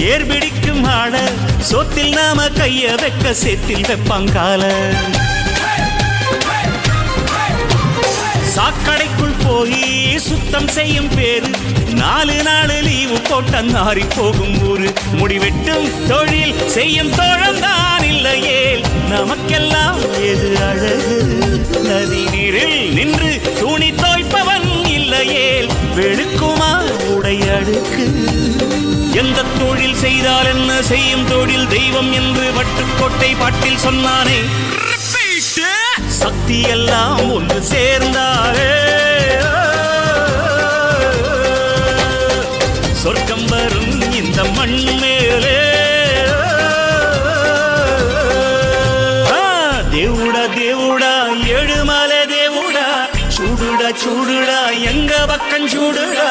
ஏர்பிடிக்கும் ஆட சொத்தில் நாம கைய வைக்க சேத்தில் வைப்பாங்கால சாக்கடைக்குள் போய் சுத்தம் செய்யும் பேரு 4 நாள் லீவு போட்ட நாரி போகும் ஊரு முடிவெட்டும் தொழில் செய்யும் தோழந்தான் இல்லையே நமக்கெல்லாம் எது அழகு நதி நீரில் நின்று துணி தோய்ப்பவன் இல்லையே வெளுக்குமா உடையடுக்கு எந்த தொழில் செய்தால் என்ன செய்யும் தொழில் தெய்வம் என்று வட்டுக்கோட்டை பாட்டில் சொன்னானே சக்தி எல்லாம் ஒன்று சேர்ந்தாலே சொர்க்கம் வரும் இந்த மண் மேலே தேவுடா தேவுடா ஏழுமலை தேவுடா சூடுடா சூடுடா எங்க பக்கம் சூடுடா